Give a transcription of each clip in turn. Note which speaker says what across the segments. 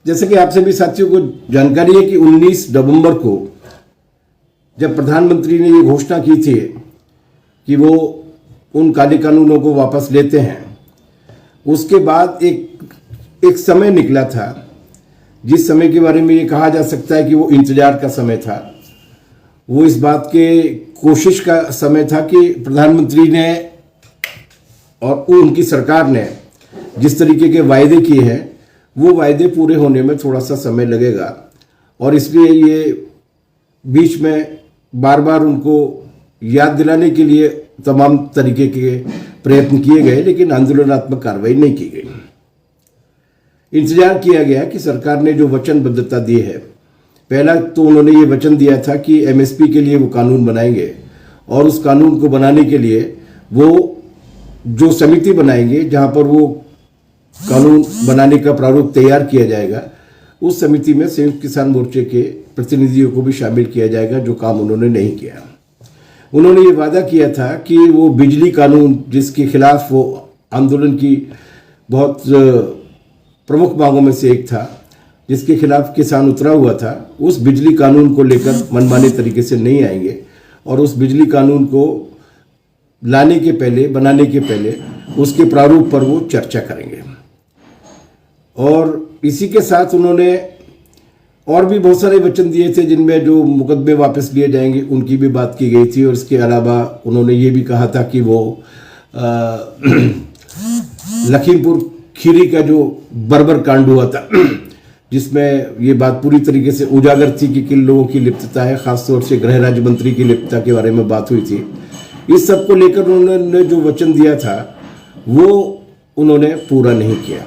Speaker 1: जैसे कि आप सभी साथियों को जानकारी है कि 19 नवंबर को जब प्रधानमंत्री ने ये घोषणा की थी कि वो उन काले कानूनों को वापस लेते हैं, उसके बाद एक समय निकला था जिस समय के बारे में ये कहा जा सकता है कि वो इंतजार का समय था। वो इस बात के कोशिश का समय था कि प्रधानमंत्री ने और उनकी सरकार ने जिस तरीके के वायदे किए हैं वो वायदे पूरे होने में थोड़ा सा समय लगेगा, और इसलिए ये बीच में बार बार उनको याद दिलाने के लिए तमाम तरीके के प्रयत्न किए गए, लेकिन आंदोलनात्मक कार्रवाई नहीं की गई। इंतजार किया गया कि सरकार ने जो वचनबद्धता दी है, पहला तो उन्होंने ये वचन दिया था कि एमएसपी के लिए वो कानून बनाएंगे, और उस कानून को बनाने के लिए वो जो समिति बनाएंगे जहां पर वो कानून बनाने का प्रारूप तैयार किया जाएगा, उस समिति में संयुक्त किसान मोर्चे के प्रतिनिधियों को भी शामिल किया जाएगा, जो काम उन्होंने नहीं किया। उन्होंने ये वादा किया था कि वो बिजली कानून, जिसके खिलाफ वो आंदोलन की बहुत प्रमुख मांगों में से एक था, जिसके खिलाफ किसान उतरा हुआ था, उस बिजली कानून को लेकर मनमाने तरीके से नहीं आएंगे, और उस बिजली कानून को लाने के पहले, बनाने के पहले उसके प्रारूप पर वो चर्चा करेंगे। और इसी के साथ उन्होंने और भी बहुत सारे वचन दिए थे, जिनमें जो मुकदमे वापस लिए जाएंगे उनकी भी बात की गई थी, और इसके अलावा उन्होंने ये भी कहा था कि वो लखीमपुर खीरी का जो बर्बर कांड हुआ था, जिसमें ये बात पूरी तरीके से उजागर थी कि किन लोगों की लिप्तता है, खासतौर से गृह राज्य मंत्री की लिप्तता के बारे में बात हुई थी। इस सब को लेकर उन्होंने जो वचन दिया था वो उन्होंने पूरा नहीं किया,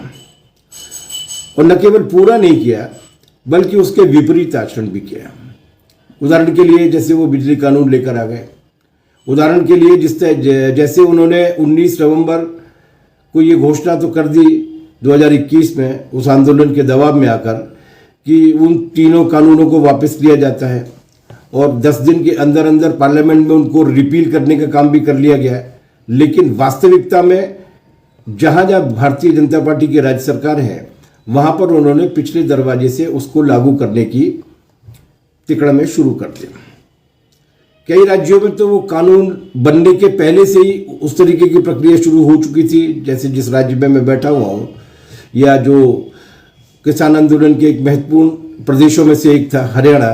Speaker 1: और न केवल पूरा नहीं किया बल्कि उसके विपरीत आचरण भी किया। उदाहरण के लिए जैसे वो बिजली कानून लेकर आ गए, उदाहरण के लिए जैसे उन्होंने 19 नवंबर को ये घोषणा तो कर दी 2021 में उस आंदोलन के दबाव में आकर कि उन तीनों कानूनों को वापस लिया जाता है, और 10 दिन के अंदर अंदर पार्लियामेंट में उनको रिपील करने का काम भी कर लिया गया है। लेकिन वास्तविकता में जहां जहां भारतीय जनता पार्टी की राज्य सरकार है, वहां पर उन्होंने पिछले दरवाजे से उसको लागू करने की तिकड़म शुरू कर दिया। कई राज्यों में तो वो कानून बनने के पहले से ही उस तरीके की प्रक्रिया शुरू हो चुकी थी, जैसे जिस राज्य में मैं बैठा हुआ हूं, या जो किसान आंदोलन के एक महत्वपूर्ण प्रदेशों में से एक था हरियाणा,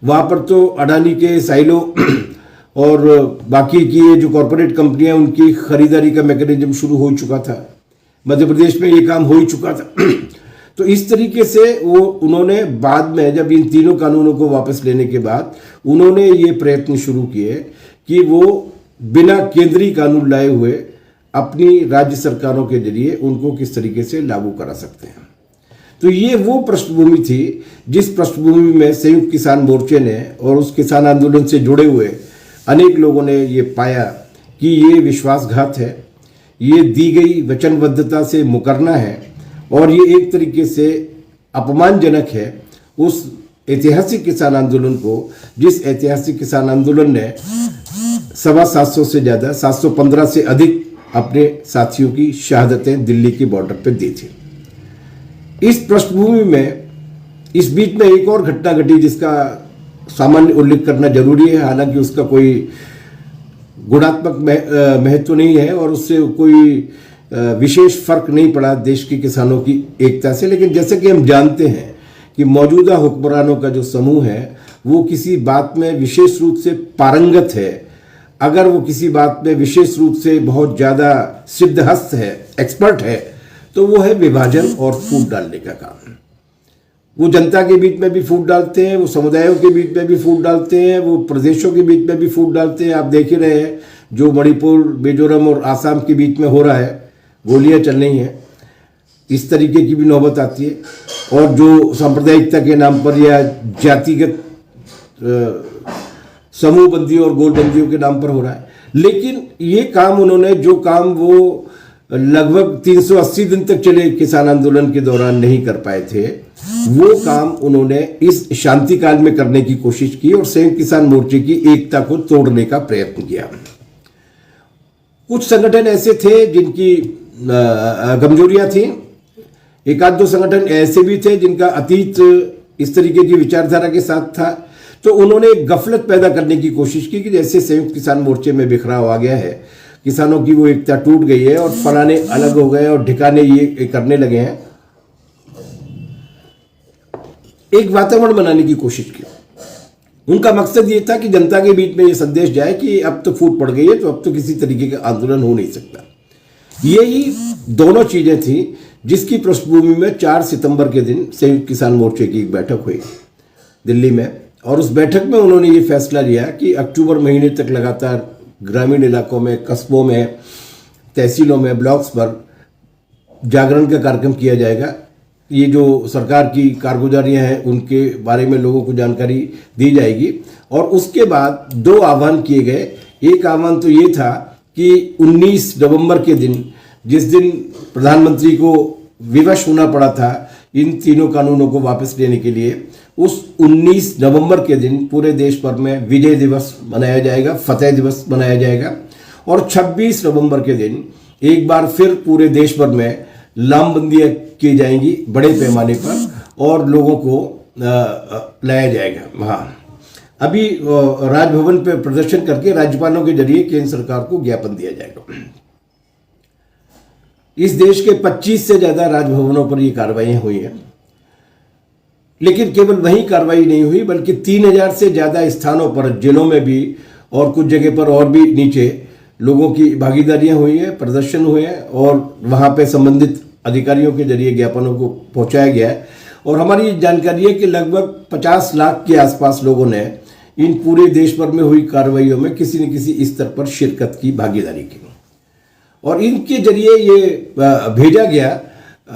Speaker 1: वहां पर तो अडानी के साइलो और बाकी की जो कॉरपोरेट कंपनियां, उनकी खरीदारी का मैकेनिज्म शुरू हो चुका था। मध्य प्रदेश में ये काम हो ही चुका था। तो इस तरीके से वो उन्होंने बाद में जब इन तीनों कानूनों को वापस लेने के बाद उन्होंने ये प्रयत्न शुरू किए कि वो बिना केंद्रीय कानून लाए हुए अपनी राज्य सरकारों के जरिए उनको किस तरीके से लागू करा सकते हैं। तो ये वो पृष्ठभूमि थी जिस पृष्ठभूमि में संयुक्त किसान मोर्चे ने और उस किसान आंदोलन से जुड़े हुए अनेक लोगों ने ये पाया कि ये विश्वासघात है, ये दी गई वचनबद्धता से मुकरना है, और ये एक तरीके से अपमानजनक है उस ऐतिहासिक किसान आंदोलन को, जिस ऐतिहासिक किसान आंदोलन ने 750 से ज़्यादा, 715 से अधिक अपने साथियों की शहादतें दिल्ली के बॉर्डर पर दी थी। इस पृष्ठभूमि में इस बीच में एक और घटना घटी जिसका सामान्य उल्लेख करना जरूरी है, हालांकि उसका कोई गुणात्मक महत्व नहीं है और उससे कोई विशेष फर्क नहीं पड़ा देश के किसानों की एकता से। लेकिन जैसे कि हम जानते हैं कि मौजूदा हुक्मरानों का जो समूह है वो किसी बात में विशेष रूप से पारंगत है, अगर वो किसी बात में विशेष रूप से बहुत ज़्यादा सिद्धहस्त है, एक्सपर्ट है, तो वो है विभाजन और फूट डालने का काम। वो जनता के बीच में भी फूट डालते हैं, वो समुदायों के बीच में भी फूट डालते हैं, वो प्रदेशों के बीच में भी फूट डालते हैं। आप देख ही रहे हैं जो मणिपुर, मिजोरम और आसाम के बीच में हो रहा है, गोलियां चल रही हैं, इस तरीके की भी नौबत आती है। और जो सांप्रदायिकता के नाम पर या जातिगत समूहबंदी और गोलबंदियों के नाम पर हो रहा है। लेकिन ये काम उन्होंने, जो काम वो लगभग 380 दिन तक चले किसान आंदोलन के दौरान नहीं कर पाए थे, वो काम उन्होंने इस शांति काल में करने की कोशिश की और संयुक्त किसान मोर्चे की एकता को तोड़ने का प्रयत्न किया। कुछ संगठन ऐसे थे जिनकी कमजोरियां थी। एक आध दो संगठन ऐसे भी थे जिनका अतीत इस तरीके की विचारधारा के साथ था, तो उन्होंने एक गफलत पैदा करने की कोशिश की कि जैसे संयुक्त किसान मोर्चे में बिखराव आ गया है, किसानों की वो एकता टूट गई है और फलाने अलग हो गए और ठिकाने ये करने लगे हैं। एक वातावरण बनाने की कोशिश की। उनका मकसद ये था कि जनता के बीच में ये संदेश जाए कि अब तो फूट पड़ गई है, तो अब तो किसी तरीके का आंदोलन हो नहीं सकता। यही दोनों चीजें थी जिसकी पृष्ठभूमि में 4 सितंबर के दिन संयुक्त किसान मोर्चे की एक बैठक हुई दिल्ली में, और उस बैठक में उन्होंने ये फैसला लिया कि अक्टूबर महीने तक लगातार ग्रामीण इलाकों में, कस्बों में, तहसीलों में, ब्लॉक्स पर जागरण का कार्यक्रम किया जाएगा। ये जो सरकार की कारगुजारियां हैं उनके बारे में लोगों को जानकारी दी जाएगी। और उसके बाद 2 आह्वान किए गए। एक आह्वान तो ये था कि 19 नवंबर के दिन, जिस दिन प्रधानमंत्री को विवश होना पड़ा था इन तीनों कानूनों को वापस लेने के लिए, उस 19 नवंबर के दिन पूरे देश भर में विजय दिवस मनाया जाएगा, फतेह दिवस मनाया जाएगा। और 26 नवंबर के दिन एक बार फिर पूरे देश भर में लामबंदियां की जाएंगी बड़े पैमाने पर और लोगों को लाया जाएगा वहाँ। अभी राजभवन पे प्रदर्शन करके राज्यपालों के जरिए केंद्र सरकार को ज्ञापन दिया जाएगा। इस देश के 25 से ज्यादा राजभवनों पर ये कार्रवाइयां हुई हैं, लेकिन केवल वही कार्रवाई नहीं हुई बल्कि 3000 से ज्यादा स्थानों पर, जिलों में भी और कुछ जगह पर और भी नीचे लोगों की भागीदारियां हुई है, प्रदर्शन हुए हैं और वहां पे संबंधित अधिकारियों के जरिए ज्ञापनों को पहुंचाया गया है। और हमारी जानकारी है कि लगभग 50 लाख के आसपास लोगों ने इन पूरे देश भर में हुई कार्रवाइयों में किसी न किसी स्तर पर शिरकत की, भागीदारी की। और इनके जरिए ये भेजा गया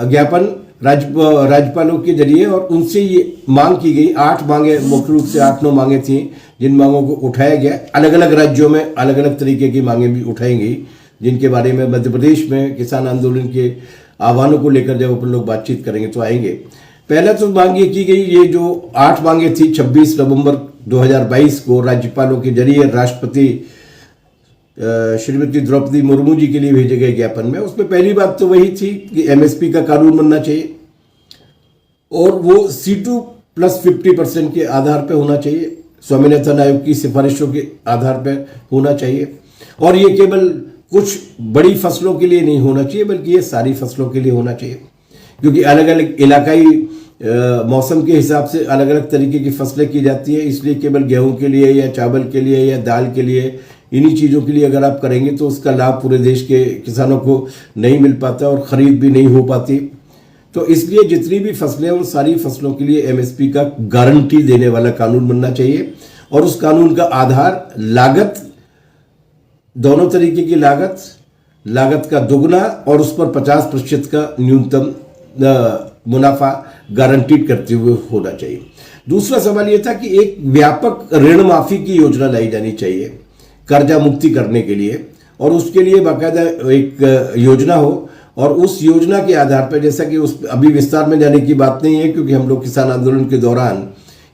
Speaker 1: ज्ञापन राज्यपालों के जरिए और उनसे ये मांग की गई। 8 मांगे, मुख्य रूप से 8-9 मांगे थी, जिन मांगों को उठाया गया। अलग अलग राज्यों में अलग अलग तरीके की मांगे भी उठाई गई, जिनके बारे में मध्य प्रदेश में किसान आंदोलन के आह्वानों को लेकर जब अपन लोग बातचीत करेंगे तो आएंगे। पहले तो मांग ये की गई, ये जो 8 मांगे थी 26 नवंबर 2022 को राज्यपालों के जरिए राष्ट्रपति श्रीमती द्रौपदी मुर्मू जी के लिए भेजे गए ज्ञापन में। उसमें पहली बात तो वही थी कि एमएसपी का कानून बनना चाहिए और वो C2+50% के आधार पर होना चाहिए, स्वामीनाथन आयोग की सिफारिशों के आधार पर होना चाहिए। और ये केवल कुछ बड़ी फसलों के लिए नहीं होना चाहिए बल्कि ये सारी फसलों के लिए होना चाहिए, क्योंकि अलग अलग इलाकाई मौसम के हिसाब से अलग अलग तरीके की फसलें की जाती है। इसलिए केवल गेहूं के लिए या चावल के लिए या दाल के लिए, इन्हीं चीज़ों के लिए अगर आप करेंगे तो उसका लाभ पूरे देश के किसानों को नहीं मिल पाता और ख़रीद भी नहीं हो पाती। तो इसलिए जितनी भी फसलें उन सारी फसलों के लिए एमएसपी का गारंटी देने वाला कानून बनना चाहिए। और उस कानून का आधार लागत, दोनों तरीके की लागत का दुगना और उस पर 50% का न्यूनतम मुनाफा गारंटीड करते हुए होना चाहिए। दूसरा सवाल यह था कि एक व्यापक ऋण माफी की योजना लाई जानी चाहिए कर्जा मुक्ति करने के लिए, और उसके लिए बाकायदा एक योजना हो। और उस योजना के आधार पर, जैसा कि उस अभी विस्तार में जाने की बात नहीं है क्योंकि हम लोग किसान आंदोलन के दौरान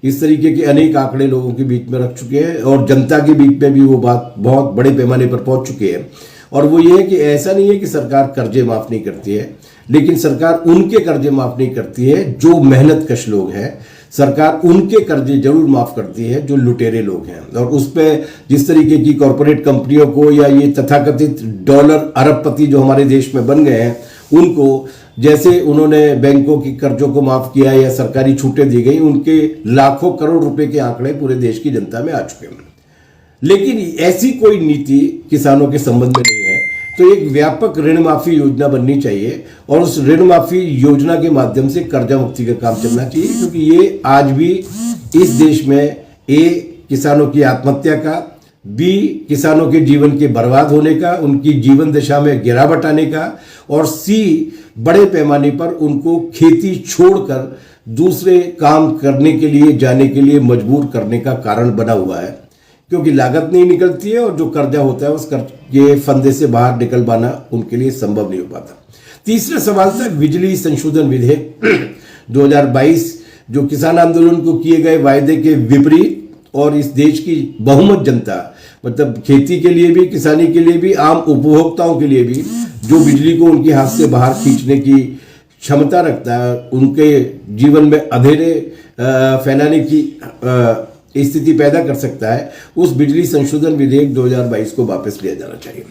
Speaker 1: इस तरीके के अनेक आंकड़े लोगों के बीच में रख चुके हैं और जनता के बीच में भी वो बात बहुत बड़े पैमाने पर पहुंच चुकी है। और वो ये है कि ऐसा नहीं है कि सरकार कर्जे माफ नहीं करती है, लेकिन सरकार उनके कर्जे माफ नहीं करती है जो मेहनत कश लोग हैं। सरकार उनके कर्जे जरूर माफ करती है जो लुटेरे लोग हैं। और उस पर जिस तरीके की कॉरपोरेट कंपनियों को या ये तथाकथित डॉलर अरबपति जो हमारे देश में बन गए हैं उनको, जैसे उन्होंने बैंकों की कर्जों को माफ किया या सरकारी छूटें दी गई, उनके लाखों करोड़ रुपए के आंकड़े पूरे देश की जनता में आ चुके हैं। लेकिन ऐसी कोई नीति किसानों के संबंध में नहीं है। तो एक व्यापक ऋण माफी योजना बननी चाहिए और उस ऋण माफी योजना के माध्यम से कर्जा मुक्ति का काम चलना चाहिए, क्योंकि ये आज भी इस देश में ए किसानों की आत्महत्या का, बी किसानों के जीवन के बर्बाद होने का, उनकी जीवन दशा में गिरावट आने का, और सी बड़े पैमाने पर उनको खेती छोड़कर दूसरे काम करने के लिए जाने के लिए मजबूर करने का कारण बना हुआ है, क्योंकि लागत नहीं निकलती है और जो कर्जा होता है उस कर्ज के फंदे से बाहर निकल पाना उनके लिए संभव नहीं हो पाता। तीसरा सवाल था बिजली संशोधन विधेयक 2022, जो किसान आंदोलन को किए गए वायदे के विपरीत और इस देश की बहुमत जनता, मतलब खेती के लिए भी, किसानी के लिए भी, आम उपभोक्ताओं के लिए भी, जो बिजली को उनके हाथ से बाहर खींचने की क्षमता रखता है, उनके जीवन में अंधेरे फैलाने की स्थिति पैदा कर सकता है, उस बिजली संशोधन विधेयक 2022 को वापस लिया जाना चाहिए।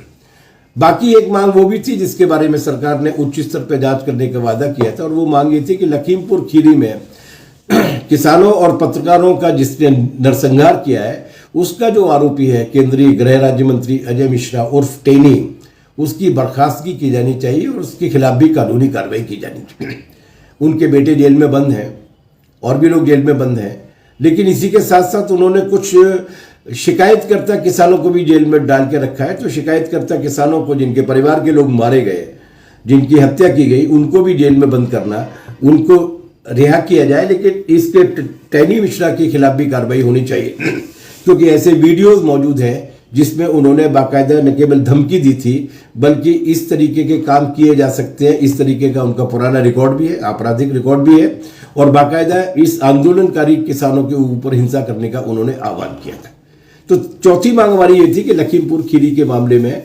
Speaker 1: बाकी एक मांग वो भी थी जिसके बारे में सरकार ने उच्च स्तर पर जांच करने का वादा किया था, और वो मांग ये थी कि लखीमपुर खीरी में किसानों और पत्रकारों का जिसने नरसंहार किया है, उसका जो आरोपी है केंद्रीय गृह राज्य मंत्री अजय मिश्रा उर्फ टेनी, उसकी बर्खास्तगी की जानी चाहिए और उसके खिलाफ भी कानूनी कार्रवाई की जानी चाहिए। उनके बेटे जेल में बंद हैं और भी लोग जेल में बंद हैं, लेकिन इसी के साथ साथ उन्होंने कुछ शिकायतकर्ता किसानों को भी जेल में डाल के रखा है। तो शिकायतकर्ता किसानों को, जिनके परिवार के लोग मारे गए, जिनकी हत्या की गई, उनको भी जेल में बंद करना, उनको रिहा किया जाए, लेकिन इसके टेनी मिश्रा के खिलाफ भी कार्रवाई होनी चाहिए क्योंकि ऐसे वीडियोज मौजूद हैं जिसमें उन्होंने बाकायदा न केवल धमकी दी थी बल्कि इस तरीके के काम किए जा सकते हैं, इस तरीके का उनका पुराना रिकॉर्ड भी है, आपराधिक रिकॉर्ड भी है, और बाकायदा इस आंदोलनकारी किसानों के ऊपर हिंसा करने का उन्होंने आह्वान किया था। तो चौथी मांग हमारी ये थी कि लखीमपुर खीरी के मामले में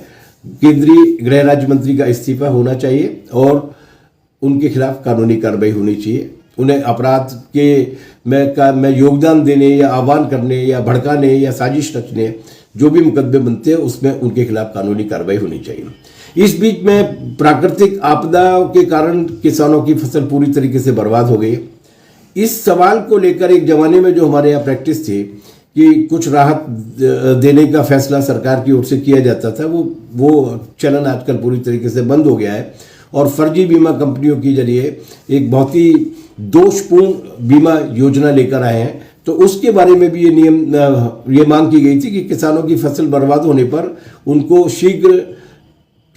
Speaker 1: केंद्रीय गृह राज्य मंत्री का इस्तीफा होना चाहिए और उनके खिलाफ कानूनी कार्रवाई होनी चाहिए। उन्हें अपराध के में योगदान देने या आह्वान करने या भड़काने या साजिश रचने, जो भी मुकदमे बनते हैं, उसमें उनके खिलाफ कानूनी कार्रवाई होनी चाहिए। इस बीच में प्राकृतिक आपदाओं के कारण किसानों की फसल पूरी तरीके से बर्बाद हो गई। इस सवाल को लेकर एक जमाने में जो हमारे यहाँ प्रैक्टिस थी कि कुछ राहत देने का फैसला सरकार की ओर से किया जाता था, वो चलन आजकल पूरी तरीके से बंद हो गया है और फर्जी बीमा कंपनियों के जरिए एक बहुत ही दोषपूर्ण बीमा योजना लेकर आए हैं। तो उसके बारे में भी ये मांग की गई थी कि किसानों की फसल बर्बाद होने पर उनको शीघ्र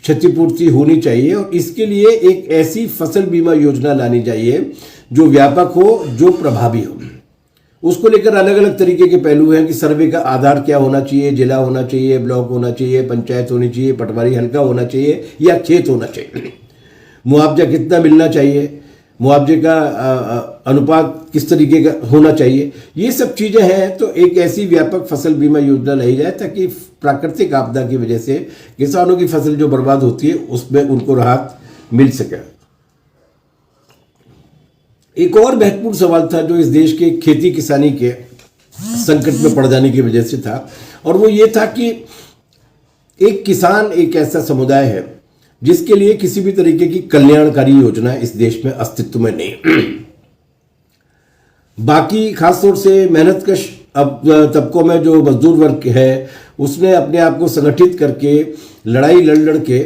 Speaker 1: क्षतिपूर्ति होनी चाहिए और इसके लिए एक ऐसी फसल बीमा योजना लानी चाहिए जो व्यापक हो, जो प्रभावी हो। उसको लेकर अलग अलग तरीके के पहलू हैं कि सर्वे का आधार क्या होना चाहिए, जिला होना चाहिए, ब्लॉक होना चाहिए, पंचायत होनी चाहिए, पटवारी हल्का होना चाहिए या खेत होना चाहिए, मुआवजा कितना मिलना चाहिए, मुआवजे का अनुपात किस तरीके का होना चाहिए, ये सब चीज़ें हैं। तो एक ऐसी व्यापक फसल बीमा योजना लाई जाए ताकि प्राकृतिक आपदा की वजह से किसानों की फसल जो बर्बाद होती है उसमें उनको राहत मिल सके। एक और महत्वपूर्ण सवाल था जो इस देश के खेती किसानी के संकट में पड़ जाने की वजह से था, और वो ये था कि एक किसान एक ऐसा समुदाय है जिसके लिए किसी भी तरीके की कल्याणकारी योजना इस देश में अस्तित्व में नहीं। बाकी खासतौर से मेहनतकश अब तबकों में जो मजदूर वर्ग है उसने अपने आप को संगठित करके लड़ाई लड़ के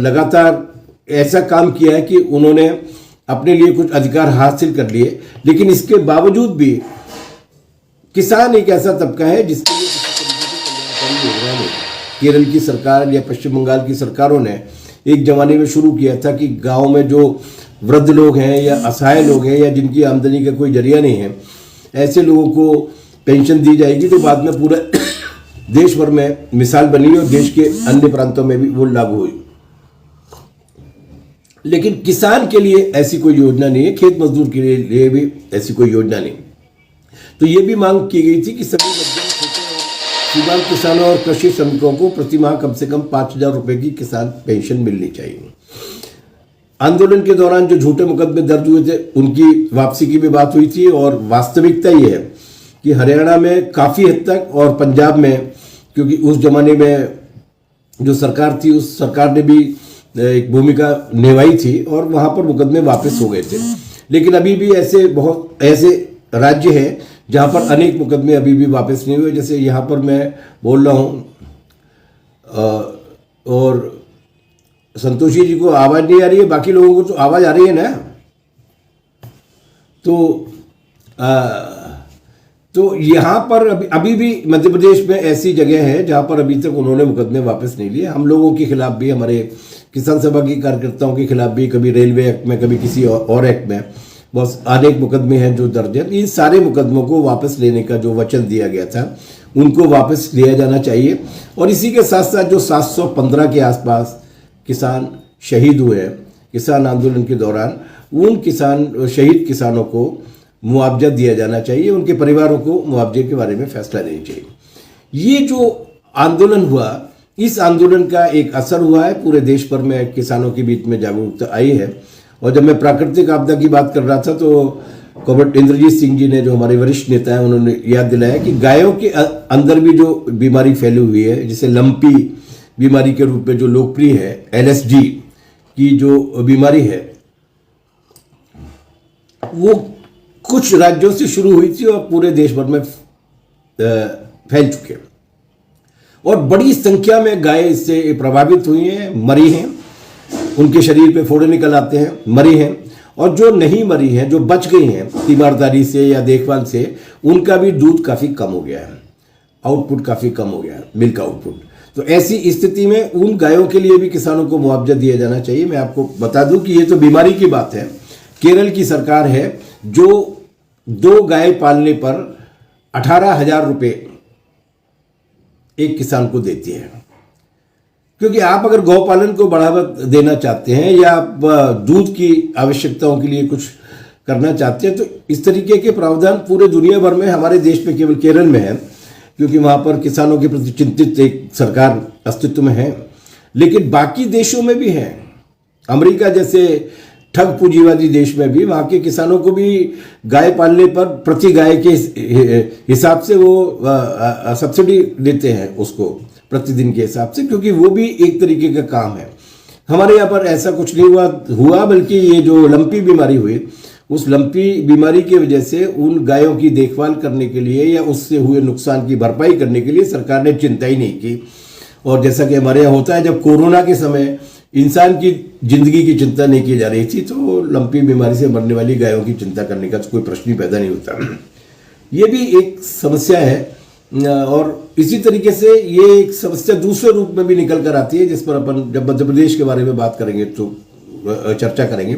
Speaker 1: लगातार ऐसा काम किया है कि उन्होंने अपने लिए कुछ अधिकार हासिल कर लिए, लेकिन इसके बावजूद भी किसान एक ऐसा तबका है जिसके लिए किसी तरीके की कल्याणकारी योजना नहीं। केरल की सरकार या पश्चिम बंगाल की सरकारों ने एक जमाने में शुरू किया था कि गांव में जो वृद्ध लोग हैं या असहाय लोग हैं या जिनकी आमदनी का कोई जरिया नहीं है, ऐसे लोगों को पेंशन दी जाएगी। तो बाद में पूरे देश भर में मिसाल बनी और देश के अन्य प्रांतों में भी वो लागू हुई। लेकिन किसान के लिए ऐसी कोई योजना नहीं है, खेत मजदूर के लिए भी ऐसी कोई योजना नहीं। तो ये भी मांग की गई थी कि सभी मध्यम छोटे और सीमांत किसानों और कृषि श्रमिकों को प्रति माह कम से कम 5,000 रुपए की किसान पेंशन मिलनी चाहिए। आंदोलन के दौरान जो झूठे मुकदमे दर्ज हुए थे उनकी वापसी की भी बात हुई थी, और वास्तविकता ये है कि हरियाणा में काफ़ी हद तक और पंजाब में, क्योंकि उस जमाने में जो सरकार थी उस सरकार ने भी एक भूमिका निभाई थी और वहाँ पर मुकदमे वापस हो गए थे। लेकिन अभी भी बहुत ऐसे राज्य हैं जहाँ पर अनेक मुकदमे अभी भी वापस नहीं हुए। जैसे यहाँ पर मैं बोल रहा हूँ और संतोषी जी को आवाज़ नहीं आ रही है, बाकी लोगों को तो आवाज़ आ रही है ना। तो यहाँ पर अभी भी मध्य प्रदेश में ऐसी जगह है जहाँ पर अभी तक उन्होंने मुकदमे वापस नहीं लिए। हम लोगों के खिलाफ भी, हमारे किसान सभा के कार्यकर्ताओं के खिलाफ भी, कभी रेलवे एक्ट में, कभी किसी और एक्ट में, बस अनेक मुकदमे हैं जो दर्ज हैं। इन सारे मुकदमों को वापस लेने का जो वचन दिया गया था उनको वापस लिया जाना चाहिए। और इसी के साथ साथ जो 715 के आसपास किसान शहीद हुए हैं किसान आंदोलन के दौरान, उन शहीद किसानों को मुआवजा दिया जाना चाहिए, उनके परिवारों को मुआवजे के बारे में फैसला लेना चाहिए। ये जो आंदोलन हुआ, इस आंदोलन का एक असर हुआ है, पूरे देश भर में किसानों के बीच में जागरूकता आई है और जब मैं प्राकृतिक आपदा की बात कर रहा था तो कॉमरेड इंद्रजीत सिंह जी ने, जो हमारे वरिष्ठ नेता हैं, उन्होंने याद दिलाया कि गायों के अंदर भी जो बीमारी फैली हुई है, जिसे लंपी बीमारी के रूप में जो लोकप्रिय है, LSD की जो बीमारी है, वो कुछ राज्यों से शुरू हुई थी और पूरे देश भर में फैल चुके हैं और बड़ी संख्या में गाय इससे प्रभावित हुई हैं, मरी हैं, उनके शरीर पे फोड़े निकल आते हैं, मरी हैं। और जो नहीं मरी हैं, जो बच गई हैं तीमारदारी से या देखभाल से, उनका भी दूध काफ़ी कम हो गया है, आउटपुट काफ़ी कम हो गया है, मिल्क आउटपुट। तो ऐसी स्थिति में उन गायों के लिए भी किसानों को मुआवजा दिया जाना चाहिए। मैं आपको बता दूं कि ये तो बीमारी की बात है। केरल की सरकार है जो 2 गाय पालने पर 18,000 रुपये एक किसान को देती है, क्योंकि आप अगर गौपालन को बढ़ावा देना चाहते हैं या आप दूध की आवश्यकताओं के लिए कुछ करना चाहते हैं, तो इस तरीके के प्रावधान पूरे दुनिया भर में, हमारे देश में केवल केरल में है, क्योंकि वहाँ पर किसानों के प्रति चिंतित एक सरकार अस्तित्व में है। लेकिन बाकी देशों में भी है, अमेरिका जैसे ठग पूंजीवादी देश में भी, वहाँ के किसानों को भी गाय पालने पर प्रति गाय के हिसाब से वो सब्सिडी देते हैं उसको, प्रतिदिन के हिसाब से, क्योंकि वो भी एक तरीके का काम है। हमारे यहाँ पर ऐसा कुछ नहीं हुआ, बल्कि ये जो लंपी बीमारी हुई, उस लंपी बीमारी की वजह से उन गायों की देखभाल करने के लिए या उससे हुए नुकसान की भरपाई करने के लिए सरकार ने चिंता ही नहीं की। और जैसा कि हमारे यहाँ होता है, जब कोरोना के समय इंसान की जिंदगी की चिंता नहीं की जा रही थी, तो लंपी बीमारी से मरने वाली गायों की चिंता करने का तो कोई प्रश्न ही पैदा नहीं होता। ये भी एक समस्या है और इसी तरीके से ये एक समस्या दूसरे रूप में भी निकल कर आती है, जिस पर अपन जब मध्य प्रदेश के बारे में बात करेंगे तो चर्चा करेंगे।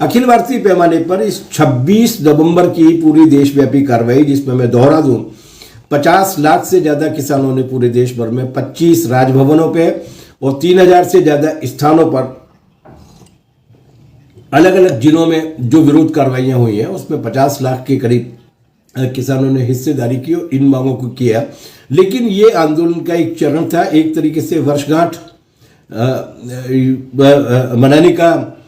Speaker 1: अखिल भारतीय पैमाने पर इस 26 नवंबर की पूरी देशव्यापी कार्रवाई, जिसमें मैं दोहरा दूं 50 लाख से ज्यादा किसानों ने पूरे देश भर में 25 राजभवनों पे और 3000 से ज्यादा स्थानों पर अलग अलग जिलों में जो विरोध कार्रवाइयां हुई हैं, उसमें 50 लाख के करीब किसानों ने हिस्सेदारी की और इन मांगों को किया। लेकिन ये आंदोलन का एक चरण था, एक तरीके से वर्षगांठ मनाने का,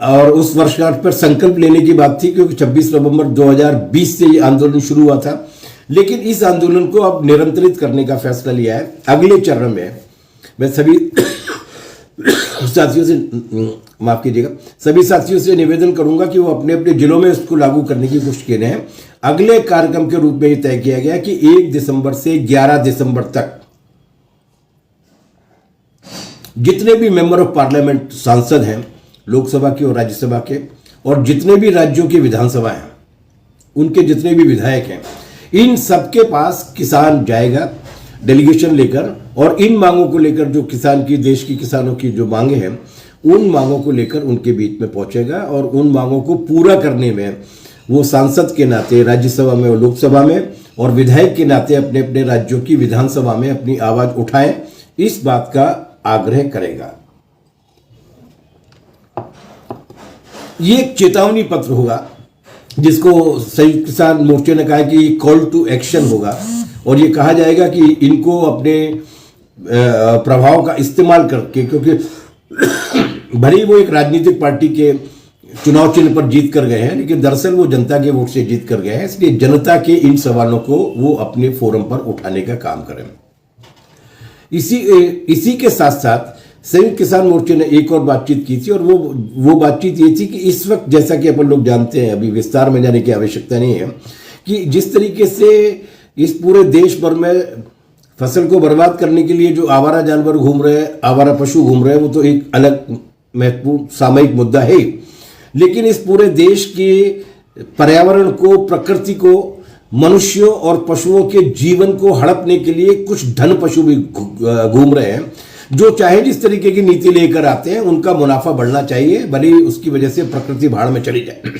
Speaker 1: और उस वर्षगांठ पर संकल्प लेने की बात थी, क्योंकि 26 नवंबर 2020 से ये आंदोलन शुरू हुआ था। लेकिन इस आंदोलन को अब निरंतरित करने का फैसला लिया है। अगले चरण में मैं सभी साथियों से, माफ कीजिएगा, सभी साथियों से निवेदन करूंगा कि वो अपने अपने जिलों में इसको लागू करने की कोशिश कर रहे हैं। अगले कार्यक्रम के रूप में यह तय किया गया कि 1 दिसंबर से 11 दिसंबर तक जितने भी मेंबर ऑफ पार्लियामेंट, सांसद हैं लोकसभा के और राज्यसभा के, और जितने भी राज्यों की विधानसभा हैं, उनके जितने भी विधायक हैं, इन सबके पास किसान जाएगा डेलीगेशन लेकर, और इन मांगों को लेकर, जो किसान की, देश की किसानों की जो मांगे हैं, उन मांगों को लेकर उनके बीच में पहुंचेगा और उन मांगों को पूरा करने में वो सांसद के नाते राज्यसभा में और लोकसभा में, और विधायक के नाते अपने अपने राज्यों की विधानसभा में अपनी आवाज उठाएं, इस बात का आग्रह करेगा। ये एक चेतावनी पत्र होगा, जिसको संयुक्त किसान मोर्चे ने कहा कि कॉल टू एक्शन होगा, और ये कहा जाएगा कि इनको अपने प्रभाव का इस्तेमाल करके, क्योंकि भले वो एक राजनीतिक पार्टी के चुनाव चिन्ह पर जीत कर गए हैं, लेकिन दरअसल वो जनता के वोट से जीत कर गए हैं, इसलिए जनता के इन सवालों को वो अपने फोरम पर उठाने का काम करें। इसी के साथ साथ संयुक्त किसान मोर्चे ने एक और बातचीत की थी, और वो बातचीत ये थी कि इस वक्त, जैसा कि अपन लोग जानते हैं, अभी विस्तार में जाने की आवश्यकता नहीं है, कि जिस तरीके से इस पूरे देश भर में फसल को बर्बाद करने के लिए जो आवारा जानवर घूम रहे हैं, आवारा पशु घूम रहे हैं, वो तो एक अलग महत्वपूर्ण सामयिक मुद्दा है। लेकिन इस पूरे देश के पर्यावरण को, प्रकृति को, मनुष्यों और पशुओं के जीवन को हड़पने के लिए कुछ धन पशु भी घूम रहे हैं, जो चाहे जिस तरीके की नीति लेकर आते हैं, उनका मुनाफा बढ़ना चाहिए, भले ही उसकी वजह से प्रकृति भाड़ में चली जाए।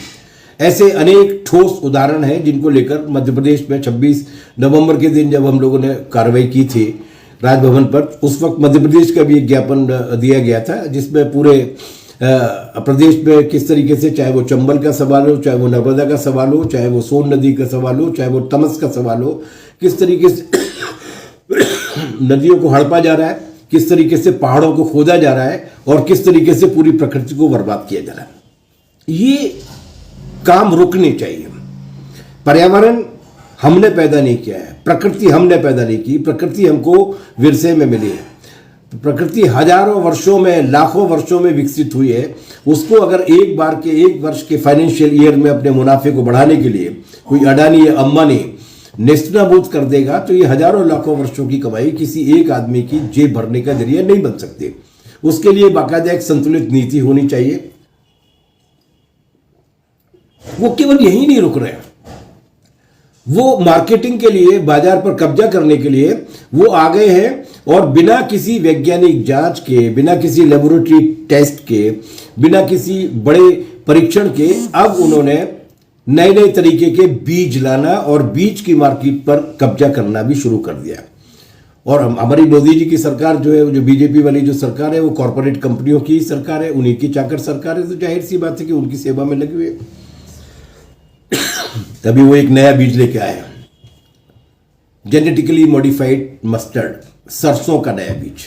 Speaker 1: ऐसे अनेक ठोस उदाहरण हैं, जिनको लेकर मध्य प्रदेश में 26 नवंबर के दिन जब हम लोगों ने कार्रवाई की थी राजभवन पर, उस वक्त मध्य प्रदेश का भी एक ज्ञापन दिया गया था, जिसमें पूरे प्रदेश में किस तरीके से, चाहे वो चंबल का सवाल हो, चाहे वो नर्मदा का सवाल हो, चाहे वो सोन नदी का सवाल हो, चाहे वो तमस का सवाल हो, किस तरीके से नदियों को हड़पा जा रहा है, किस तरीके से पहाड़ों को खोदा जा रहा है, और किस तरीके से पूरी प्रकृति को बर्बाद किया जा रहा है। ये काम रुकने चाहिए। पर्यावरण हमने पैदा नहीं किया है, प्रकृति हमने पैदा नहीं की, प्रकृति हमको विरसे में मिली है। प्रकृति हजारों वर्षों में, लाखों वर्षों में विकसित हुई है। उसको अगर एक वर्ष के फाइनेंशियल ईयर में अपने मुनाफे को बढ़ाने के लिए कोई अडानी या अंबानी नेस्तनाबूद कर देगा तो ये हजारों लाखों वर्षों की कमाई किसी एक आदमी की जेब भरने का जरिया नहीं बन सकती। उसके लिए बाकायदा एक संतुलित नीति होनी चाहिए। वो केवल यही नहीं रुक रहे, वो मार्केटिंग के लिए, बाजार पर कब्जा करने के लिए वो आ गए हैं और बिना किसी वैज्ञानिक जांच के, बिना किसी लेबोरेटरी टेस्ट के, बिना किसी बड़े परीक्षण के अब उन्होंने नए नए तरीके के बीज लाना और बीज की मार्केट पर कब्जा करना भी शुरू कर दिया। और हमारी मोदी जी की सरकार जो है, जो बीजेपी वाली जो सरकार है, वो कॉरपोरेट कंपनियों की सरकार है, उन्हीं की चाकर सरकार है, तो जाहिर सी बात है कि उनकी सेवा में लगी हुई है। तभी वो एक नया बीज लेके आया, जेनेटिकली मॉडिफाइड मस्टर्ड, सरसों का नया बीज।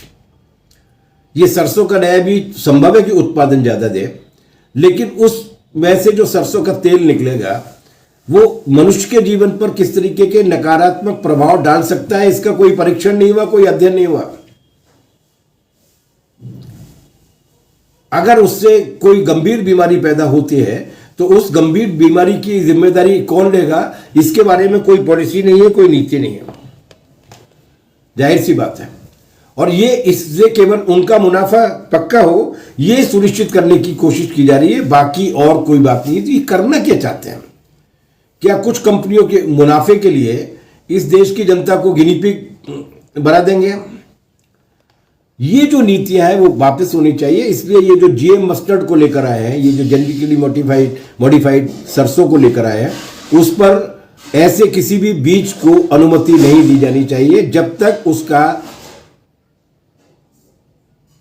Speaker 1: ये सरसों का नया बीज संभव है कि उत्पादन ज्यादा दे, लेकिन उसमें से जो सरसों का तेल निकलेगा वो मनुष्य के जीवन पर किस तरीके के नकारात्मक प्रभाव डाल सकता है, इसका कोई परीक्षण नहीं हुआ, कोई अध्ययन नहीं हुआ। अगर उससे कोई गंभीर बीमारी पैदा होती है तो उस गंभीर बीमारी की जिम्मेदारी कौन लेगा, इसके बारे में कोई पॉलिसी नहीं है, कोई नीति नहीं है। जाहिर सी बात है। और ये इससे केवल उनका मुनाफा पक्का हो, ये सुनिश्चित करने की कोशिश की जा रही है, बाकी और कोई बात नहीं है। तो ये करना क्या चाहते हैं? क्या कुछ कंपनियों के मुनाफे के लिए इस देश की जनता को गिनी पिग बना देंगे? ये जो नीतियां हैं वो वापस होनी चाहिए। इसलिए ये जो जीएम मस्टर्ड को लेकर आए हैं, ये जो जेनेटिकली मॉडिफाइड सरसों को लेकर आए हैं, उस पर ऐसे किसी भी बीज को अनुमति नहीं दी जानी चाहिए जब तक उसका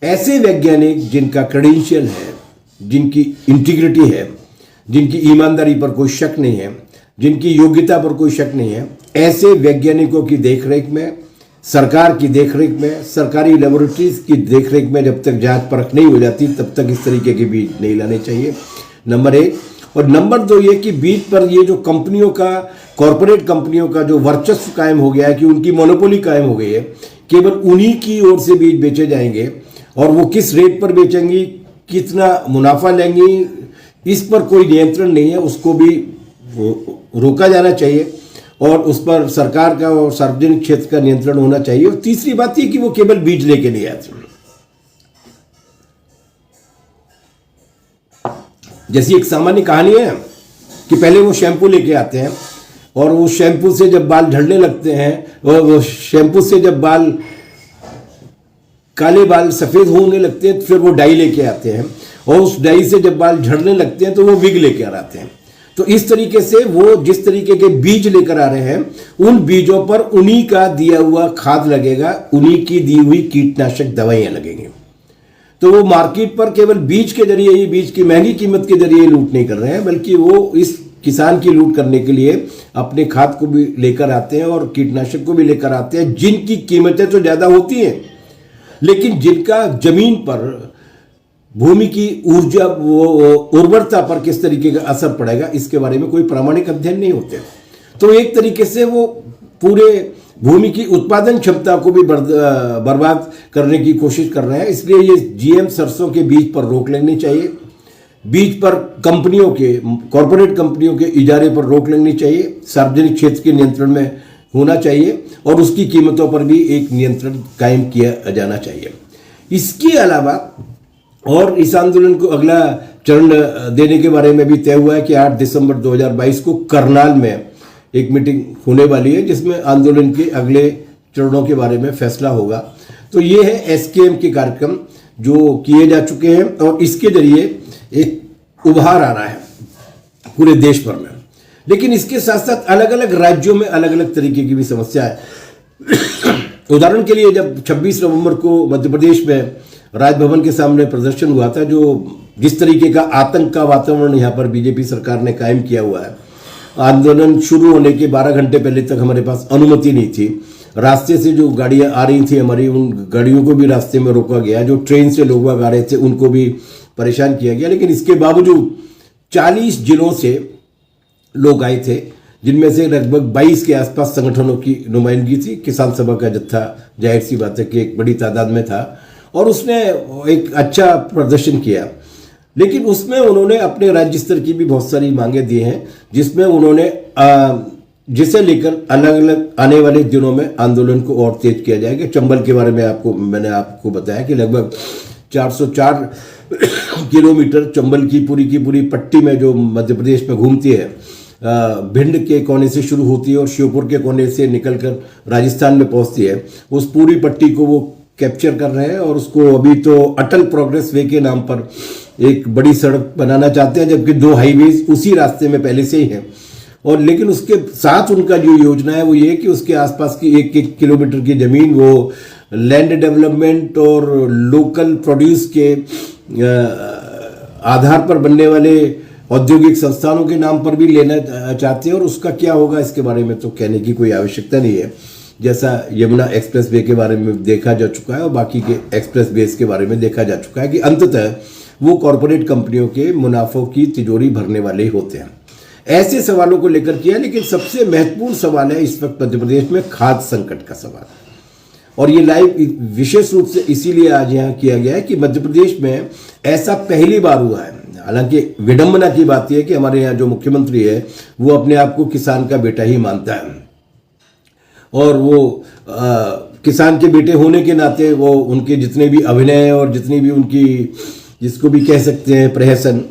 Speaker 1: ऐसे वैज्ञानिक जिनका क्रेडेंशियल है, जिनकी इंटीग्रिटी है, जिनकी ईमानदारी पर कोई शक नहीं है, जिनकी योग्यता पर कोई शक नहीं है, ऐसे वैज्ञानिकों की देखरेख में, सरकार की देखरेख में, सरकारी लेबोरेटरीज की देखरेख में जब तक जांच परख नहीं हो जाती तब तक इस तरीके के बीज नहीं लाने चाहिए, नंबर 1। और नंबर 2 ये कि बीज पर ये जो कंपनियों का, कॉरपोरेट कंपनियों का जो वर्चस्व कायम हो गया है, कि उनकी मोनोपोली कायम हो गई है, केवल उन्हीं की ओर से बीज बेचे जाएंगे और वो किस रेट पर बेचेंगी, कितना मुनाफा लेंगी, इस पर कोई नियंत्रण नहीं है। उसको भी रोका जाना चाहिए और उस पर सरकार का और सार्वजनिक क्षेत्र का नियंत्रण होना चाहिए। और तीसरी बात ये कि वो केवल बीज लेके नहीं आते। जैसी एक सामान्य कहानी है कि पहले वो शैम्पू लेके आते हैं और वो शैम्पू से जब बाल झड़ने लगते हैं, और वो शैम्पू से जब बाल काले बाल सफेद होने लगते हैं तो फिर वो डाई लेके आते हैं, और उस डाई से जब बाल झड़ने लगते हैं तो वो विग लेके आते हैं। तो इस तरीके से वो जिस तरीके के बीज लेकर आ रहे हैं, उन बीजों पर उन्हीं का दिया हुआ खाद लगेगा, उन्हीं की दी हुई कीटनाशक दवाइयां लगेंगी। तो वो मार्केट पर केवल बीज के जरिए ही, बीज की महंगी कीमत के जरिए लूट नहीं कर रहे हैं, बल्कि वो इस किसान की लूट करने के लिए अपने खाद को भी लेकर आते हैं और कीटनाशक को भी लेकर आते हैं, जिनकी कीमतें तो ज्यादा होती हैं, लेकिन जिनका जमीन पर, भूमि की ऊर्जा, उर्वरता पर किस तरीके का असर पड़ेगा, इसके बारे में कोई प्रामाणिक अध्ययन नहीं होते। तो एक तरीके से वो पूरे भूमि की उत्पादन क्षमता को भी बर्बाद करने की कोशिश कर रहे हैं। इसलिए ये जीएम सरसों के बीज पर रोक लगनी चाहिए, बीज पर कंपनियों के, कॉरपोरेट कंपनियों के इजारे पर रोक लगनी चाहिए, सार्वजनिक क्षेत्र के नियंत्रण में होना चाहिए और उसकी कीमतों पर भी एक नियंत्रण कायम किया जाना चाहिए। इसके अलावा और इस आंदोलन को अगला चरण देने के बारे में भी तय हुआ है कि 8 दिसंबर 2022 को करनाल में एक मीटिंग होने वाली है, जिसमें आंदोलन के अगले चरणों के बारे में फैसला होगा। तो ये है एसकेएम के कार्यक्रम जो किए जा चुके हैं और इसके जरिए एक उभार आ रहा है पूरे देश भर में। लेकिन इसके साथ साथ अलग अलग राज्यों में अलग अलग तरीके की भी समस्या है। उदाहरण के लिए जब 26 नवंबर को मध्य प्रदेश में राजभवन के सामने प्रदर्शन हुआ था, जो जिस तरीके का आतंक का वातावरण यहाँ पर बीजेपी सरकार ने कायम किया हुआ है, आंदोलन शुरू होने के 12 घंटे पहले तक हमारे पास अनुमति नहीं थी। रास्ते से जो गाड़ियां आ रही थी हमारी, उन गाड़ियों को भी रास्ते में रोका गया, जो ट्रेन से लोग आ रहे थे उनको भी परेशान किया गया। लेकिन इसके बावजूद 40 जिलों से लोग आए थे, जिनमें से लगभग 22 के आसपास संगठनों की नुमाइंदगी थी। किसान सभा का जत्था जाहिर सी बात है कि एक बड़ी तादाद में था और उसने एक अच्छा प्रदर्शन किया, लेकिन उसमें उन्होंने अपने राज्य स्तर की भी बहुत सारी मांगे दी हैं, जिसमें उन्होंने जिसे लेकर अलग अलग आने वाले दिनों में आंदोलन को और तेज किया जाएगा। चंबल के बारे में मैंने आपको बताया कि लगभग 404 किलोमीटर चंबल की पूरी पट्टी में जो मध्य प्रदेश में घूमती है, भिंड के कोने से शुरू होती है और श्योपुर के कोने से निकलकर राजस्थान में पहुंचती है, उस पूरी पट्टी को वो कैप्चर कर रहे हैं और उसको अभी तो अटल प्रोग्रेस वे के नाम पर एक बड़ी सड़क बनाना चाहते हैं, जबकि 2 हाईवेज उसी रास्ते में पहले से ही हैं। और लेकिन उसके साथ उनका जो योजना है वो ये कि उसके आसपास की 1 किलोमीटर की जमीन वो लैंड डेवलपमेंट और लोकल प्रोड्यूस के आधार पर बनने वाले औद्योगिक संस्थानों के नाम पर भी लेना चाहते हैं। और उसका क्या होगा इसके बारे में तो कहने की कोई आवश्यकता नहीं है, जैसा यमुना एक्सप्रेस वे के बारे में देखा जा चुका है और बाकी के एक्सप्रेस वेज के बारे में देखा जा चुका है कि अंततः वो कॉरपोरेट कंपनियों के मुनाफों की तिजोरी भरने वाले ही होते हैं। ऐसे सवालों को लेकर किया, लेकिन सबसे महत्वपूर्ण सवाल है इस वक्त मध्य प्रदेश में खाद्य संकट का सवाल। और ये लाइव विशेष रूप से इसीलिए आज यहाँ किया गया है कि मध्य प्रदेश में ऐसा पहली बार हुआ है। हालांकि विडंबना की बात यह है कि हमारे यहाँ जो मुख्यमंत्री है वो अपने आप को किसान का बेटा ही मानता है और वो किसान के बेटे होने के नाते वो उनके जितने भी अभिनय और जितनी भी उनकी जिसको भी कह सकते हैं प्रहसन,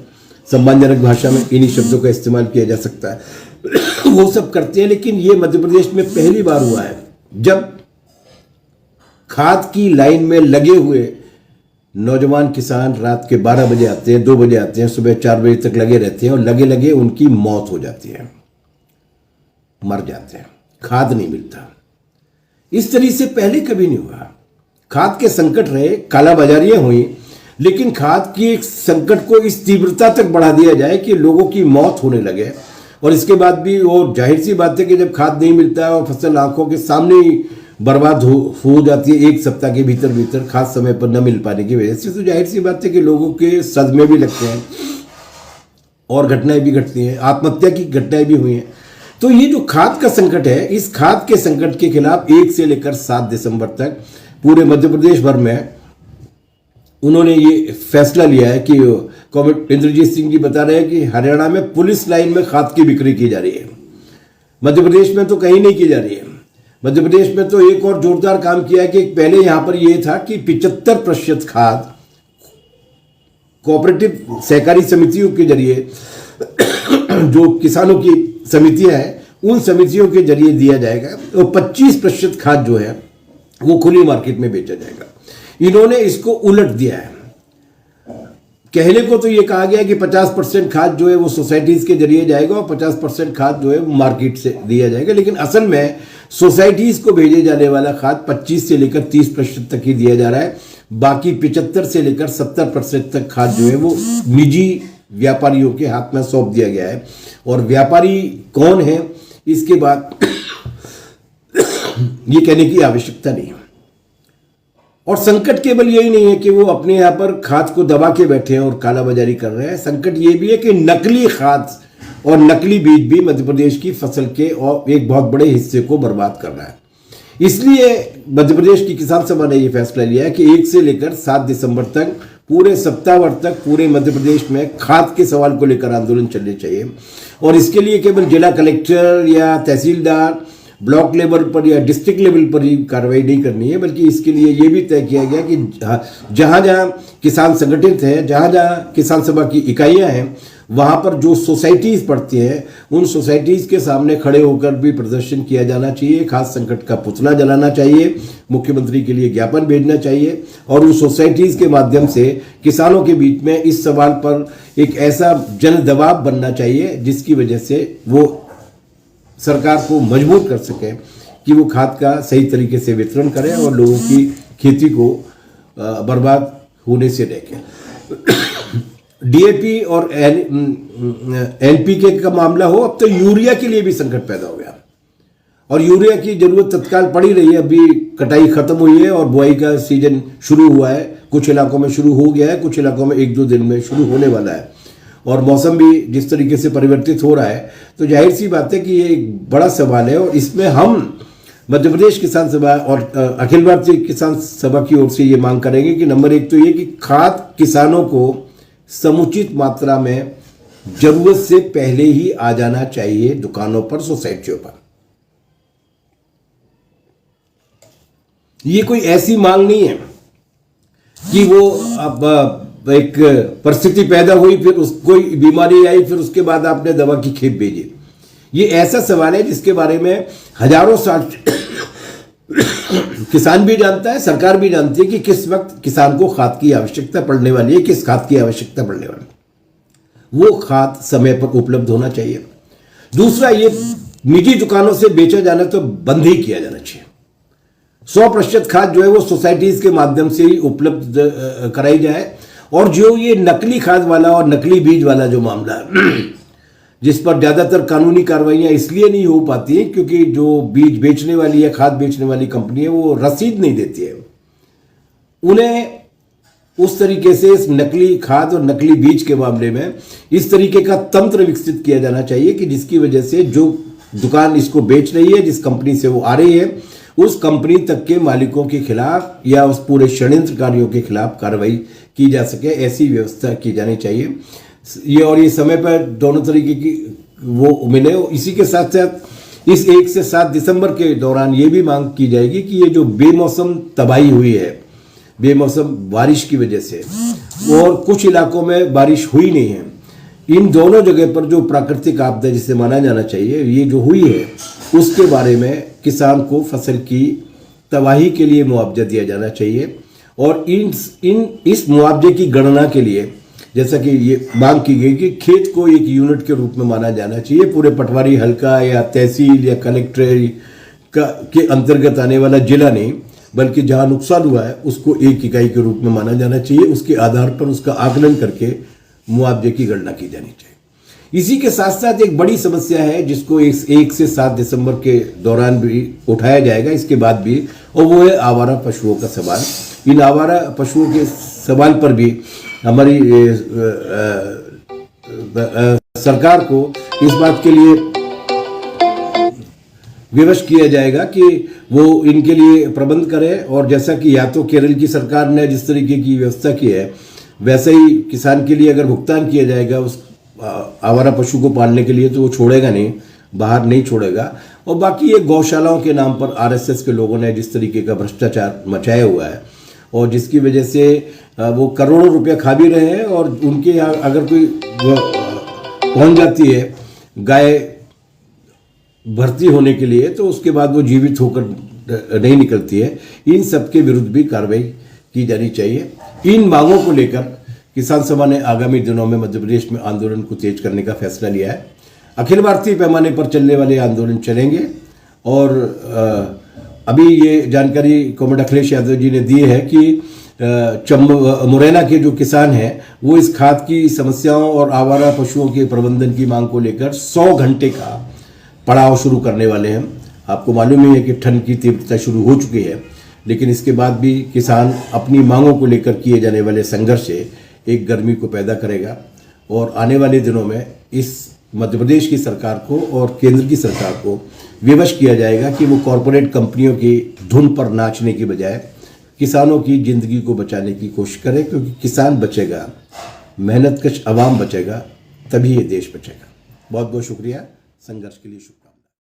Speaker 1: सम्मानजनक भाषा में इन्हीं शब्दों का इस्तेमाल किया जा सकता है, वो सब करते हैं। लेकिन ये मध्य प्रदेश में पहली बार हुआ है जब खाद की लाइन में लगे हुए नौजवान किसान रात के 12 बजे आते हैं, 2 बजे आते हैं, सुबह 4 बजे तक लगे रहते हैं और लगे उनकी मौत हो जाती है, मर जाते हैं, खाद नहीं मिलता। इस तरीके से पहले कभी नहीं हुआ। खाद के संकट रहे, कालाबाजारियां हुई, लेकिन खाद की संकट को इस तीव्रता तक बढ़ा दिया जाए कि लोगों की मौत होने लगे। और इसके बाद भी वो जाहिर सी बात है कि जब खाद नहीं मिलता है और फसल आंखों के सामने ही बर्बाद हो जाती है 1 सप्ताह के भीतर खाद समय पर न मिल पाने की वजह से, तो जाहिर सी बात है कि लोगों के सदमे भी लगते हैं और घटनाएं भी घटती हैं, आत्महत्या की घटनाएं भी हुई हैं। तो ये जो खाद का संकट है, इस खाद के संकट के खिलाफ 1 से लेकर 7 दिसंबर तक पूरे मध्य प्रदेश भर में उन्होंने ये फैसला लिया है कि कॉमरेड इंद्रजीत सिंह जी बता रहे हैं कि हरियाणा में पुलिस लाइन में खाद की बिक्री की जा रही है, मध्य प्रदेश में तो कहीं नहीं की जा रही है। मध्य प्रदेश में तो एक और जोरदार काम किया है कि पहले यहां पर यह था कि 75% खाद कोऑपरेटिव सहकारी समितियों के जरिए जो किसानों की समितियां हैं उन समितियों के जरिए दिया जाएगा और 25% खाद जो है वो खुली मार्केट में बेचा जाएगा। इन्होंने इसको उलट दिया है। कहने को तो ये कहा गया कि 50% खाद जो है वो सोसाइटीज के जरिए जाएगा और 50% खाद जो है वो मार्केट से दिया जाएगा, लेकिन असल में सोसाइटीज को भेजे जाने वाला खाद 25 से लेकर 30% तक ही दिया जा रहा है। बाकी 75 से लेकर 70% तक खाद जो है वो निजी व्यापारियों के हाथ में सौंप दिया गया है। और व्यापारी कौन है इसके बाद ये कहने की आवश्यकता नहीं है। और संकट केवल यही नहीं है कि वो अपने यहाँ पर खाद को दबा के बैठे हैं और कालाबाजारी कर रहे हैं, संकट ये भी है कि नकली खाद और नकली बीज भी मध्य प्रदेश की फसल के और एक बहुत बड़े हिस्से को बर्बाद कर रहा है। इसलिए मध्य प्रदेश की किसान सभा ने यह फैसला लिया है कि 1 से लेकर 7 दिसंबर तक पूरे सप्ताह भर तक पूरे मध्य प्रदेश में खाद के सवाल को लेकर आंदोलन चलने चाहिए। और इसके लिए केवल जिला कलेक्टर या तहसीलदार ब्लॉक लेवल पर या डिस्ट्रिक्ट लेवल पर ही कार्रवाई नहीं करनी है, बल्कि इसके लिए ये भी तय किया गया कि जहां जहां किसान संगठित हैं, जहां जहां किसान सभा की इकाइयां हैं, वहां पर जो सोसाइटीज पड़ती हैं उन सोसाइटीज के सामने खड़े होकर भी प्रदर्शन किया जाना चाहिए, खास संकट का पुतला जलाना चाहिए, मुख्यमंत्री के लिए ज्ञापन भेजना चाहिए और उन सोसाइटीज के माध्यम से किसानों के बीच में इस सवाल पर एक ऐसा जन दबाव बनना चाहिए जिसकी वजह से वो सरकार को मजबूर कर सके कि वो खाद का सही तरीके से वितरण करें और लोगों की खेती को बर्बाद होने से रोके। डीएपी और एनपीके का मामला हो, अब तो यूरिया के लिए भी संकट पैदा हो गया और यूरिया की जरूरत तत्काल पड़ी रही है। अभी कटाई खत्म हुई है और बुआई का सीजन शुरू हुआ है, कुछ इलाकों में शुरू हो गया है, कुछ इलाकों में 1-2 दिन में शुरू होने वाला है। और मौसम भी जिस तरीके से परिवर्तित हो रहा है, तो जाहिर सी बात है कि ये एक बड़ा सवाल है। और इसमें हम मध्य प्रदेश किसान सभा और अखिल भारतीय किसान सभा की ओर से ये मांग करेंगे कि नंबर एक तो ये कि खाद किसानों को समुचित मात्रा में जरूरत से पहले ही आ जाना चाहिए दुकानों पर, सोसाइटियों पर। ये कोई ऐसी मांग नहीं है कि वो अब एक परिस्थिति पैदा हुई, फिर कोई बीमारी आई, फिर उसके बाद आपने दवा की खेप भेजी। ये ऐसा सवाल है जिसके बारे में हजारों साल किसान भी जानता है, सरकार भी जानती है कि किस वक्त किसान को खाद की आवश्यकता पड़ने वाली है, किस खाद की आवश्यकता पड़ने वाली है। वो खाद समय पर उपलब्ध होना चाहिए। दूसरा, ये निजी दुकानों से बेचा जाना तो बंद ही किया जाना चाहिए। 100% खाद जो है वो सोसाइटीज के माध्यम से ही उपलब्ध कराई जाए। और जो ये नकली खाद वाला और नकली बीज वाला जो मामला है, जिस पर ज्यादातर कानूनी कार्रवाइयां इसलिए नहीं हो पाती है क्योंकि जो बीज बेचने वाली है, खाद बेचने वाली कंपनी है, वो रसीद नहीं देती है। उन्हें उस तरीके से इस नकली खाद और नकली बीज के मामले में इस तरीके का तंत्र विकसित किया जाना चाहिए कि जिसकी वजह से जो दुकान इसको बेच रही है, जिस कंपनी से वो आ रही है, उस कंपनी तक के मालिकों के खिलाफ या उस पूरे षड्यंत्रकारियों के खिलाफ कार्रवाई की जा सके, ऐसी व्यवस्था की जानी चाहिए। ये समय पर दोनों तरीके की वो मिले। इसी के साथ साथ इस 1 से 7 दिसंबर के दौरान ये भी मांग की जाएगी कि ये जो बेमौसम तबाही हुई है, बेमौसम बारिश की वजह से, और कुछ इलाकों में बारिश हुई नहीं है, इन दोनों जगह पर जो प्राकृतिक आपदा जिसे माना जाना चाहिए, ये जो हुई है, उसके बारे में किसान को फसल की तबाही के लिए मुआवजा दिया जाना चाहिए। और इस मुआवजे की गणना के लिए जैसा कि ये मांग की गई कि खेत को एक यूनिट के रूप में माना जाना चाहिए। पूरे पटवारी हल्का या तहसील या कलेक्ट्रेट के अंतर्गत आने वाला जिला नहीं, बल्कि जहां नुकसान हुआ है उसको एक इकाई के रूप में माना जाना चाहिए। उसके आधार पर उसका आकलन करके मुआवजे की गणना की जानी चाहिए। इसी के साथ साथ एक बड़ी समस्या है जिसको 1 से 7 दिसंबर के दौरान भी उठाया जाएगा, इसके बाद भी, और वो है आवारा पशुओं का सवाल। इन आवारा पशुओं के सवाल पर भी हमारी सरकार को इस बात के लिए विवश किया जाएगा कि वो इनके लिए प्रबंध करे। और जैसा कि या तो केरल की सरकार ने जिस तरीके की व्यवस्था की है, वैसे ही किसान के लिए अगर भुगतान किया जाएगा उस आवारा पशु को पालने के लिए, तो वो छोड़ेगा नहीं, बाहर नहीं छोड़ेगा। और बाकी ये गौशालाओं के नाम पर आरएसएस के लोगों ने जिस तरीके का भ्रष्टाचार मचाया हुआ है, और जिसकी वजह से वो करोड़ों रुपया खा भी रहे हैं, और उनके यहाँ अगर कोई पहुंच जाती है गाय भर्ती होने के लिए, तो उसके बाद वो जीवित होकर नहीं निकलती है। इन सब के विरुद्ध भी कार्रवाई की जानी चाहिए। इन मांगों को लेकर किसान सभा ने आगामी दिनों में मध्य प्रदेश में आंदोलन को तेज करने का फैसला लिया है। अखिल भारतीय पैमाने पर चलने वाले आंदोलन चलेंगे। और अभी ये जानकारी कॉमरेड अखिलेश यादव जी ने दी है कि मुरैना के जो किसान हैं वो इस खाद की समस्याओं और आवारा पशुओं के प्रबंधन की मांग को लेकर 100 घंटे का पड़ाव शुरू करने वाले हैं। आपको मालूम ही है कि ठंड की तीव्रता शुरू हो चुकी है, लेकिन इसके बाद भी किसान अपनी मांगों को लेकर किए जाने वाले संघर्ष से एक गर्मी को पैदा करेगा। और आने वाले दिनों में इस मध्य प्रदेश की सरकार को और केंद्र की सरकार को विवश किया जाएगा कि वो कॉरपोरेट कंपनियों की धुन पर नाचने की बजाय किसानों की जिंदगी को बचाने की कोशिश करे, क्योंकि किसान बचेगा, मेहनतकश अवाम बचेगा, तभी ये देश बचेगा। बहुत बहुत शुक्रिया। संघर्ष के लिए शुक्रिया।